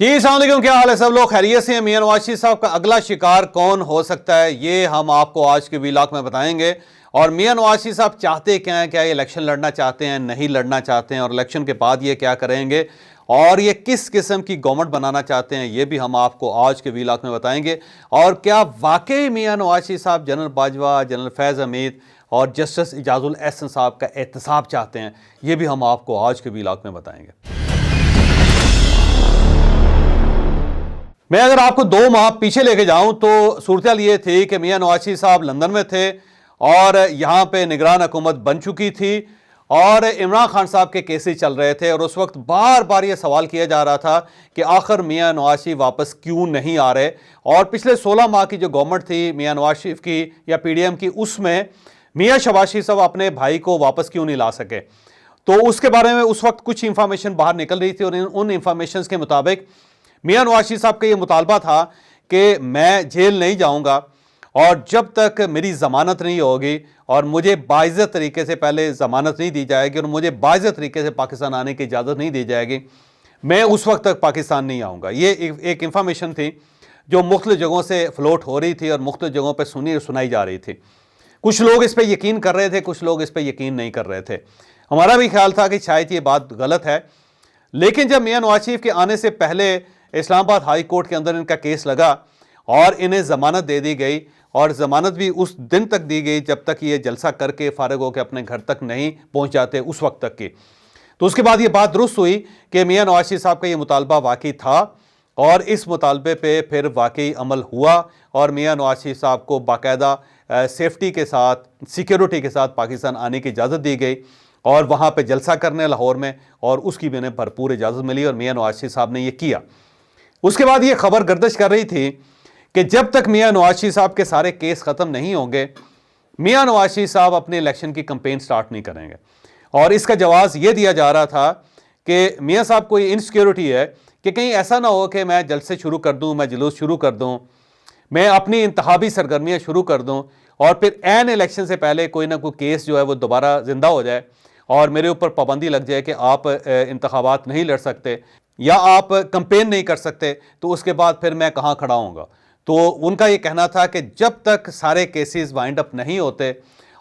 جی السلام علیکم، کیا حال ہے سب لوگ؟ خیریت سے ہیں؟ میاں نواز شریف صاحب کا اگلا شکار کون ہو سکتا ہے یہ ہم آپ کو آج کے ویلاگ میں بتائیں گے۔ اور میاں نواز شریف صاحب چاہتے کیا ہیں؟ کیا یہ الیکشن لڑنا چاہتے ہیں، نہیں لڑنا چاہتے ہیں، اور الیکشن کے بعد یہ کیا کریں گے، اور یہ کس قسم کی گورنمنٹ بنانا چاہتے ہیں، یہ بھی ہم آپ کو آج کے ویلاگ میں بتائیں گے۔ اور کیا واقعی میاں نواز شریف صاحب جنرل باجوہ، جنرل فیض حمید اور جسٹس اعجاز الاحسن صاحب کا احتساب چاہتے ہیں، یہ بھی ہم آپ کو آج کے ویلاگ میں بتائیں گے۔ میں اگر آپ کو 2 ماہ پیچھے لے کے جاؤں تو صورتحال یہ تھی کہ میاں نواز شریف صاحب لندن میں تھے اور یہاں پہ نگران حکومت بن چکی تھی اور عمران خان صاحب کے کیسز چل رہے تھے، اور اس وقت بار بار یہ سوال کیا جا رہا تھا کہ آخر میاں نواز شریف واپس کیوں نہیں آ رہے۔ اور پچھلے 16 ماہ کی جو گورنمنٹ تھی میاں نواز شریف کی یا پی ڈی ایم کی، اس میں میاں شہباز شریف صاحب اپنے بھائی کو واپس کیوں نہیں لا سکے۔ تو اس کے بارے میں اس وقت کچھ انفارمیشن باہر نکل رہی تھی، اور ان انفارمیشنز کے مطابق میاں نواز شریف صاحب کا یہ مطالبہ تھا کہ میں جیل نہیں جاؤں گا، اور جب تک میری ضمانت نہیں ہوگی اور مجھے باعزت طریقے سے پہلے ضمانت نہیں دی جائے گی اور مجھے باعزت طریقے سے پاکستان آنے کی اجازت نہیں دی جائے گی، میں اس وقت تک پاکستان نہیں آؤں گا۔ یہ ایک انفارمیشن تھی جو مختلف جگہوں سے فلوٹ ہو رہی تھی اور مختلف جگہوں پہ سنائی جا رہی تھی۔ کچھ لوگ اس پہ یقین کر رہے تھے، کچھ لوگ اس پہ یقین نہیں کر رہے تھے۔ ہمارا بھی خیال تھا کہ شاید یہ بات غلط ہے، لیکن جب میاں نواز شریف کے آنے سے پہلے اسلام آباد ہائی کورٹ کے اندر ان کا کیس لگا اور انہیں ضمانت دے دی گئی، اور ضمانت بھی اس دن تک دی گئی جب تک یہ جلسہ کر کے فارغ ہو کے اپنے گھر تک نہیں پہنچ جاتے، اس وقت تک کی۔ تو اس کے بعد یہ بات درست ہوئی کہ میاں نواز شریف صاحب کا یہ مطالبہ واقعی تھا، اور اس مطالبے پہ پھر واقعی عمل ہوا، اور میاں نواز شریف صاحب کو باقاعدہ سیفٹی کے ساتھ، سیکیورٹی کے ساتھ پاکستان آنے کی اجازت دی گئی، اور وہاں پہ جلسہ کرنے لاہور میں، اور اس کی بھی انہیں بھرپور اجازت ملی، اور میاں نواز شریف صاحب نے یہ کیا۔ اس کے بعد یہ خبر گردش کر رہی تھی کہ جب تک میاں نواز شریف صاحب کے سارے کیس ختم نہیں ہوں گے، میاں نواز شریف صاحب اپنے الیکشن کی کمپین سٹارٹ نہیں کریں گے۔ اور اس کا جواز یہ دیا جا رہا تھا کہ میاں صاحب کو یہ انسیکیورٹی ہے کہ کہیں ایسا نہ ہو کہ میں جلسے شروع کر دوں، میں جلوس شروع کر دوں، میں اپنی انتخابی سرگرمیاں شروع کر دوں، اور پھر عین الیکشن سے پہلے کوئی نہ کوئی کیس جو ہے وہ دوبارہ زندہ ہو جائے اور میرے اوپر پابندی لگ جائے کہ آپ انتخابات نہیں لڑ سکتے یا آپ کمپین نہیں کر سکتے، تو اس کے بعد پھر میں کہاں کھڑا ہوں گا۔ تو ان کا یہ کہنا تھا کہ جب تک سارے کیسز وائنڈ اپ نہیں ہوتے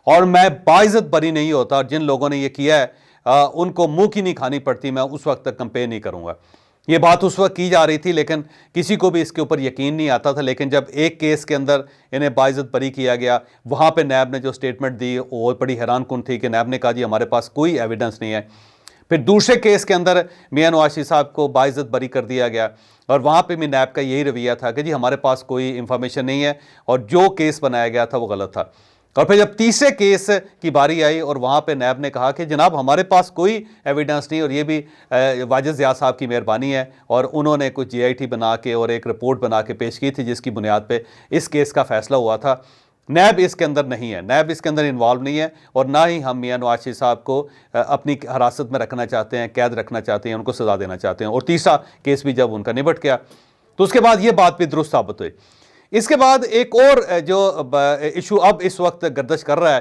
اور میں باعزت بری نہیں ہوتا، اور جن لوگوں نے یہ کیا ہے ان کو منہ کی نہیں کھانی پڑتی، میں اس وقت تک کمپین نہیں کروں گا۔ یہ بات اس وقت کی جا رہی تھی، لیکن کسی کو بھی اس کے اوپر یقین نہیں آتا تھا۔ لیکن جب ایک کیس کے اندر انہیں باعزت بری کیا گیا، وہاں پہ نیب نے جو سٹیٹمنٹ دی وہ بڑی حیران کن تھی کہ نیب نے کہا جی ہمارے پاس کوئی ایویڈنس نہیں ہے۔ پھر دوسرے کیس کے اندر میاں نواز شریف صاحب کو باعزت بری کر دیا گیا، اور وہاں پہ بھی نیب کا یہی رویہ تھا کہ جی ہمارے پاس کوئی انفارمیشن نہیں ہے، اور جو کیس بنایا گیا تھا وہ غلط تھا۔ اور پھر جب تیسرے کیس کی باری آئی اور وہاں پہ نیب نے کہا کہ جناب ہمارے پاس کوئی ایویڈنس نہیں، اور یہ بھی واجد ضیاء صاحب کی مہربانی ہے، اور انہوں نے کچھ جی آئی ٹی بنا کے اور ایک رپورٹ بنا کے پیش کی تھی جس کی بنیاد پہ اس کیس کا فیصلہ ہوا تھا۔ نیب اس کے اندر نہیں ہے، نیب اس کے اندر انوالو نہیں ہے، اور نہ ہی ہم میاں نواز شریف صاحب کو اپنی حراست میں رکھنا چاہتے ہیں، قید رکھنا چاہتے ہیں، ان کو سزا دینا چاہتے ہیں۔ اور تیسرا کیس بھی جب ان کا نبٹ گیا تو اس کے بعد یہ بات بھی درست ثابت ہوئی۔ اس کے بعد ایک اور جو ایشو اب اس وقت گردش کر رہا ہے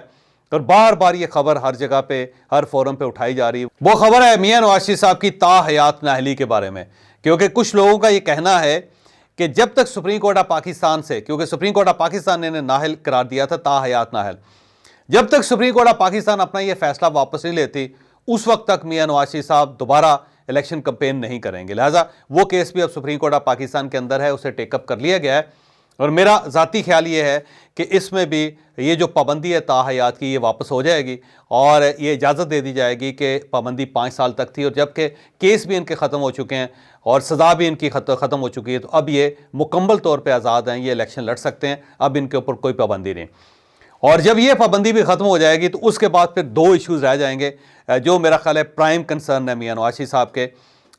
اور بار بار یہ خبر ہر جگہ پہ، ہر فورم پہ اٹھائی جا رہی ہے، وہ خبر ہے میاں نواز شریف صاحب کی تاحیات نااہلی کے بارے میں۔ کیونکہ کچھ لوگوں کا یہ کہنا ہے کہ جب تک سپریم کورٹ آف پاکستان سے، کیونکہ سپریم کورٹ آف پاکستان نے انہیں نااہل قرار دیا تھا، تاحیات نااہل، جب تک سپریم کورٹ آف پاکستان اپنا یہ فیصلہ واپس نہیں لیتی اس وقت تک میاں نواز شریف صاحب دوبارہ الیکشن کمپین نہیں کریں گے۔ لہٰذا وہ کیس بھی اب سپریم کورٹ آف پاکستان کے اندر ہے، اسے ٹیک اپ کر لیا گیا ہے، اور میرا ذاتی خیال یہ ہے کہ اس میں بھی یہ جو پابندی ہے تاحیات کی یہ واپس ہو جائے گی، اور یہ اجازت دے دی جائے گی کہ پابندی 5 سال تک تھی، اور جبکہ کیس بھی ان کے ختم ہو چکے ہیں اور سزا بھی ان کی ختم ہو چکی ہے، تو اب یہ مکمل طور پہ آزاد ہیں، یہ الیکشن لڑ سکتے ہیں، اب ان کے اوپر کوئی پابندی نہیں۔ اور جب یہ پابندی بھی ختم ہو جائے گی تو اس کے بعد پھر 2 ایشوز رہ جائیں گے جو میرا خیال ہے پرائم کنسرن ہے میاں نواز شریف صاحب کے،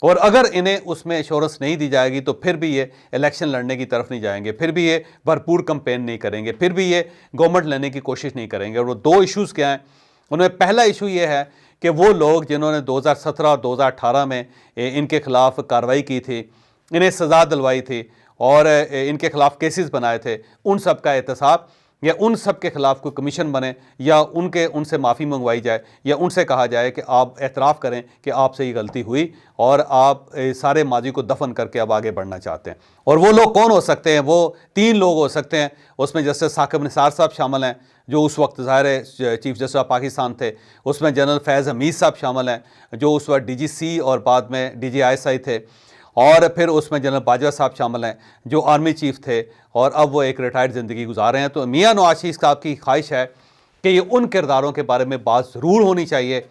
اور اگر انہیں اس میں ایشورنس نہیں دی جائے گی تو پھر بھی یہ الیکشن لڑنے کی طرف نہیں جائیں گے، پھر بھی یہ بھرپور کمپین نہیں کریں گے، پھر بھی یہ گورنمنٹ لینے کی کوشش نہیں کریں گے۔ اور وہ 2 ایشوز کیا ہیں؟ ان میں پہلا ایشو یہ ہے کہ وہ لوگ جنہوں نے 2017 اور 2018 میں ان کے خلاف کارروائی کی تھی، انہیں سزا دلوائی تھی اور ان کے خلاف کیسز بنائے تھے، ان سب کا احتساب۔ یا ان سب کے خلاف کوئی کمیشن بنے یا ان سے معافی منگوائی جائے یا ان سے کہا جائے کہ آپ اعتراف کریں کہ آپ سے یہ غلطی ہوئی اور آپ سارے ماضی کو دفن کر کے اب آگے بڑھنا چاہتے ہیں. اور وہ لوگ کون ہو سکتے ہیں؟ وہ 3 لوگ ہو سکتے ہیں. اس میں جسٹس ثاقب نثار صاحب شامل ہیں جو اس وقت ظاہر ہے چیف جسٹس آف پاکستان تھے. اس میں جنرل فیض حمید صاحب شامل ہیں جو اس وقت DGC اور بعد میں DGI تھے. اور پھر اس میں جنرل باجوہ صاحب شامل ہیں جو آرمی چیف تھے اور اب وہ ایک ریٹائرڈ زندگی گزار رہے ہیں. تو میاں نواز شریف صاحب کی خواہش ہے کہ یہ ان کرداروں کے بارے میں بات ضرور ہونی چاہیے,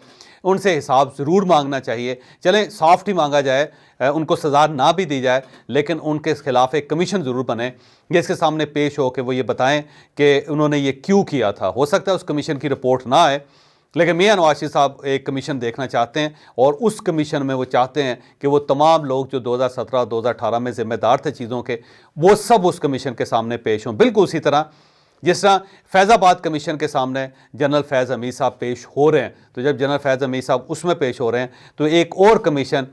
ان سے حساب ضرور مانگنا چاہیے. چلیں سافٹ ہی مانگا جائے, ان کو سزا نہ بھی دی جائے, لیکن ان کے خلاف ایک کمیشن ضرور بنے جس کے سامنے پیش ہو کہ وہ یہ بتائیں کہ انہوں نے یہ کیوں کیا تھا. ہو سکتا ہے اس کمیشن کی رپورٹ نہ آئے, لیکن میاں نواز شریف صاحب ایک کمیشن دیکھنا چاہتے ہیں اور اس کمیشن میں وہ چاہتے ہیں کہ وہ تمام لوگ جو 2017 2018 میں ذمہ دار تھے چیزوں کے, وہ سب اس کمیشن کے سامنے پیش ہوں. بالکل اسی طرح جس طرح فیض آباد کمیشن کے سامنے جنرل فیض حمید صاحب پیش ہو رہے ہیں. تو جب جنرل فیض حمید صاحب اس میں پیش ہو رہے ہیں تو ایک اور کمیشن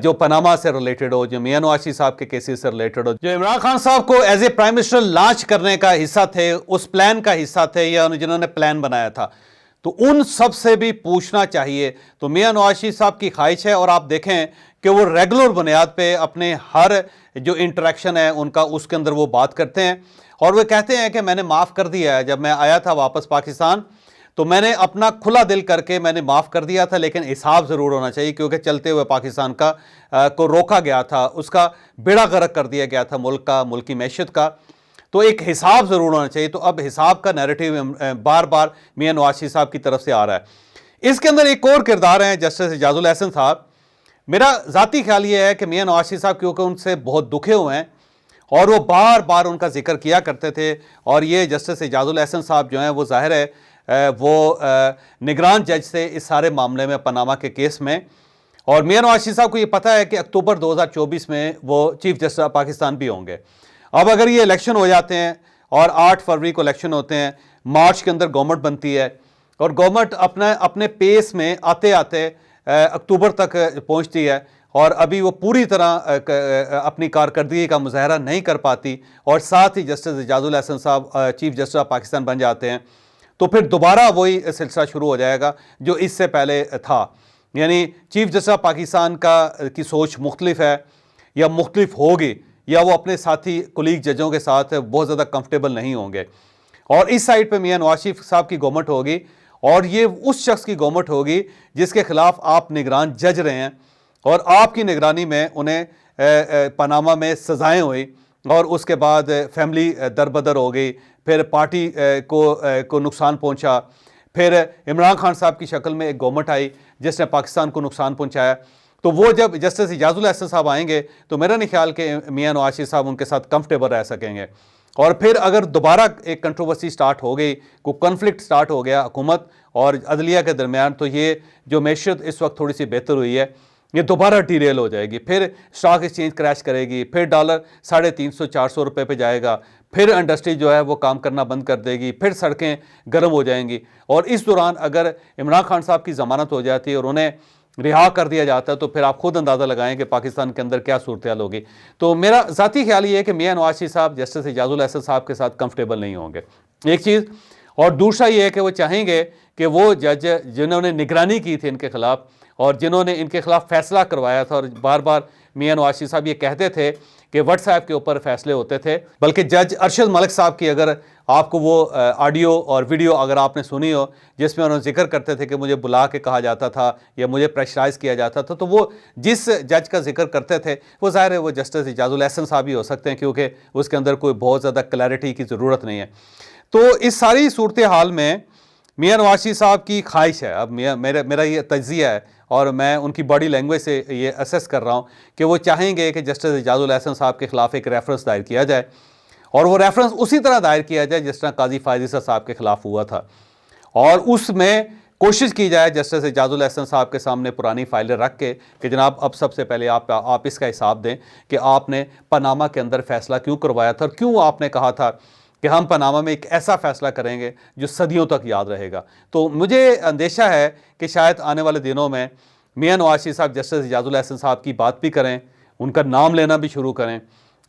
جو پاناما سے ریلیٹڈ ہو, جو میاں نواز شریف صاحب کے کیسز سے ریلیٹڈ ہو, جو عمران خان صاحب کو as a prime minister launch کرنے کا حصہ تھے, اس پلان کا حصہ تھے یا جنہوں نے پلان بنایا تھا, تو ان سب سے بھی پوچھنا چاہیے. تو میاں نواز شریف صاحب کی خواہش ہے اور آپ دیکھیں کہ وہ ریگولر بنیاد پہ اپنے ہر جو انٹریکشن ہے ان کا اس کے اندر وہ بات کرتے ہیں اور وہ کہتے ہیں کہ میں نے معاف کر دیا ہے. جب میں آیا تھا واپس پاکستان تو میں نے اپنا کھلا دل کر کے میں نے معاف کر دیا تھا, لیکن حساب ضرور ہونا چاہیے کیونکہ چلتے ہوئے پاکستان کا کو روکا گیا تھا, اس کا بیڑا غرق کر دیا گیا تھا ملک کا, ملکی معیشت کا. تو ایک حساب ضرور ہونا چاہیے. تو اب حساب کا نیریٹیو بار بار میاں نواز شریف صاحب کی طرف سے آ رہا ہے. اس کے اندر ایک اور کردار ہیں جسٹس اعجاز الاحسن صاحب. میرا ذاتی خیال یہ ہے کہ میاں نواز شریف صاحب کیونکہ ان سے بہت دکھے ہوئے ہیں اور وہ بار بار ان کا ذکر کیا کرتے تھے, اور یہ جسٹس اعجاز الاحسن صاحب جو ہیں وہ ظاہر ہے وہ نگران جج تھے اس سارے معاملے میں, پاناما کے کیس میں. اور میاں نواز شریف صاحب کو یہ پتہ ہے کہ اکتوبر 2024 میں وہ چیف جسٹس آف پاکستان بھی ہوں گے. اب اگر یہ الیکشن ہو جاتے ہیں اور 8 فروری کو الیکشن ہوتے ہیں, مارچ کے اندر گورنمنٹ بنتی ہے اور گورنمنٹ اپنے پیس میں آتے آتے اکتوبر تک پہنچتی ہے اور ابھی وہ پوری طرح اپنی کارکردگی کا مظاہرہ نہیں کر پاتی, اور ساتھ ہی جسٹس اعجاز الاحسن صاحب چیف جسٹس آف پاکستان بن جاتے ہیں, تو پھر دوبارہ وہی سلسلہ شروع ہو جائے گا جو اس سے پہلے تھا. یعنی چیف جسٹس آف پاکستان کی سوچ مختلف ہے یا مختلف ہوگی, یا وہ اپنے ساتھی کولیگ ججوں کے ساتھ بہت زیادہ کمفرٹیبل نہیں ہوں گے. اور اس سائڈ پہ میاں نواز شریف صاحب کی گورنمنٹ ہوگی اور یہ اس شخص کی گورنمنٹ ہوگی جس کے خلاف آپ نگران جج رہے ہیں اور آپ کی نگرانی میں انہیں پاناما میں سزائیں ہوئی اور اس کے بعد فیملی دربدر ہو گئی, پھر پارٹی کو نقصان پہنچا, پھر عمران خان صاحب کی شکل میں ایک گورنمنٹ آئی جس نے پاکستان کو نقصان پہنچایا. تو وہ جب جسٹس اعجاز الاحسن صاحب آئیں گے تو میرا نہیں خیال کہ میاں نواز شریف صاحب ان کے ساتھ کمفرٹیبل رہ سکیں گے. اور پھر اگر دوبارہ ایک کنٹروورسی سٹارٹ ہو گئی, کوئی کنفلکٹ سٹارٹ ہو گیا حکومت اور عدلیہ کے درمیان, تو یہ جو معیشت اس وقت تھوڑی سی بہتر ہوئی ہے یہ دوبارہ ڈی ریل ہو جائے گی, پھر اسٹاک ایکسچینج کریش کرے گی, پھر ڈالر 350 400 روپے پہ جائے گا, پھر انڈسٹری جو ہے وہ کام کرنا بند کر دے گی, پھر سڑکیں گرم ہو جائیں گی. اور اس دوران اگر عمران خان صاحب کی ضمانت ہو جاتی ہے اور انہیں رہا کر دیا جاتا ہے تو پھر آپ خود اندازہ لگائیں کہ پاکستان کے اندر کیا صورتحال ہوگی. تو میرا ذاتی خیال یہ ہے کہ میاں نواز شریف صاحب جسٹس اعجاز الاحسن صاحب کے ساتھ کمفرٹیبل نہیں ہوں گے, ایک چیز. اور دوسرا یہ ہے کہ وہ چاہیں گے کہ وہ جج جنہوں نے نگرانی کی تھی ان کے خلاف اور جنہوں نے ان کے خلاف فیصلہ کروایا تھا, اور بار بار میاں نواز شریف صاحب یہ کہتے تھے کہ واٹس ایپ کے اوپر فیصلے ہوتے تھے, بلکہ جج ارشد ملک صاحب کی اگر آپ کو وہ آڈیو اور ویڈیو اگر آپ نے سنی ہو جس میں انہوں نے ذکر کرتے تھے کہ مجھے بلا کے کہا جاتا تھا یا مجھے پریشرائز کیا جاتا تھا, تو وہ جس جج کا ذکر کرتے تھے وہ ظاہر ہے وہ جسٹس اعجاز الاحسن صاحب ہی ہو سکتے ہیں کیونکہ اس کے اندر کوئی بہت زیادہ کلیئرٹی کی ضرورت نہیں ہے. تو اس ساری صورتحال میں میاں نواز شریف صاحب کی خواہش ہے, اب میرا یہ تجزیہ ہے اور میں ان کی باڈی لینگویج سے یہ اسیس کر رہا ہوں کہ وہ چاہیں گے کہ جسٹس اعجاز الاحسن صاحب کے خلاف ایک ریفرنس دائر کیا جائے, اور وہ ریفرنس اسی طرح دائر کیا جائے جس طرح قاضی فائز عیسیٰ صاحب کے خلاف ہوا تھا, اور اس میں کوشش کی جائے جسٹس اعجاز الاحسن صاحب کے سامنے پرانی فائلیں رکھ کے کہ جناب اب سب سے پہلے آپ اس کا حساب دیں کہ آپ نے پاناما کے اندر فیصلہ کیوں کروایا تھا اور کیوں آپ نے کہا تھا کہ ہم پاناما میں ایک ایسا فیصلہ کریں گے جو صدیوں تک یاد رہے گا. تو مجھے اندیشہ ہے کہ شاید آنے والے دنوں میں میاں نواز شریف صاحب جسٹس اعجاز الاحسن صاحب کی بات بھی کریں, ان کا نام لینا بھی شروع کریں,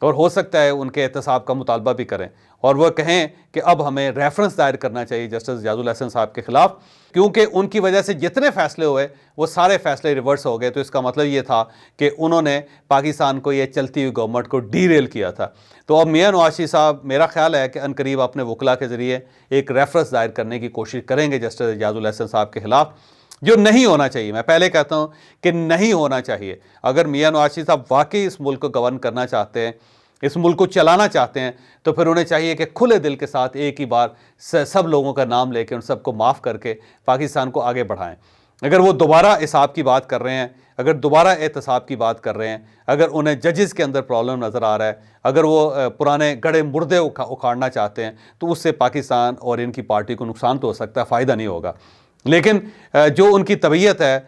اور ہو سکتا ہے ان کے احتساب کا مطالبہ بھی کریں اور وہ کہیں کہ اب ہمیں ریفرنس دائر کرنا چاہیے جسٹس اعجاز الحسن صاحب کے خلاف، کیونکہ ان کی وجہ سے جتنے فیصلے ہوئے وہ سارے فیصلے ریورس ہو گئے۔ تو اس کا مطلب یہ تھا کہ انہوں نے پاکستان کو، یہ چلتی ہوئی گورنمنٹ کو ڈی ریل کیا تھا۔ تو اب میاں نواز شریف صاحب میرا خیال ہے کہ عنقریب اپنے وکلاء کے ذریعے ایک ریفرنس دائر کرنے کی کوشش کریں گے جسٹس اعجاز الحسن صاحب کے خلاف، جو نہیں ہونا چاہیے۔ میں پہلے کہتا ہوں کہ نہیں ہونا چاہیے۔ اگر میاں نواز شریف صاحب واقعی اس ملک کو گورن کرنا چاہتے ہیں، اس ملک کو چلانا چاہتے ہیں، تو پھر انہیں چاہیے کہ کھلے دل کے ساتھ ایک ہی بار سب لوگوں کا نام لے کے ان سب کو معاف کر کے پاکستان کو آگے بڑھائیں۔ اگر وہ دوبارہ حساب کی بات کر رہے ہیں، اگر دوبارہ احتساب کی بات کر رہے ہیں، اگر انہیں ججز کے اندر پرابلم نظر آ رہا ہے، اگر وہ پرانے گڑھے مردے اکھاڑنا چاہتے ہیں، تو اس سے پاکستان اور ان کی پارٹی کو نقصان تو ہو سکتا ہے، فائدہ نہیں ہوگا۔ لیکن جو ان کی طبیعت ہے،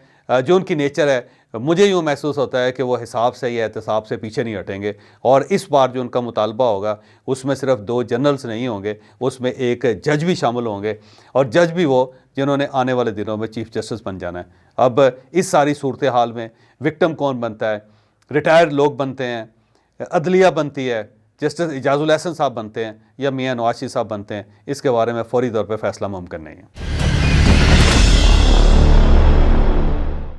جو ان کی نیچر ہے، مجھے یوں محسوس ہوتا ہے کہ وہ حساب سے یا احتساب سے پیچھے نہیں ہٹیں گے۔ اور اس بار جو ان کا مطالبہ ہوگا اس میں صرف 2 جنرلز نہیں ہوں گے، اس میں ایک جج بھی شامل ہوں گے، اور جج بھی وہ جنہوں نے آنے والے دنوں میں چیف جسٹس بن جانا ہے۔ اب اس ساری صورتحال میں وکٹم کون بنتا ہے؟ ریٹائرڈ لوگ بنتے ہیں، عدلیہ بنتی ہے، جسٹس اعجاز الحسن صاحب بنتے ہیں، یا میاں نواز شریف صاحب بنتے ہیں؟ اس کے بارے میں فوری طور پہ فیصلہ ممکن نہیں ہے۔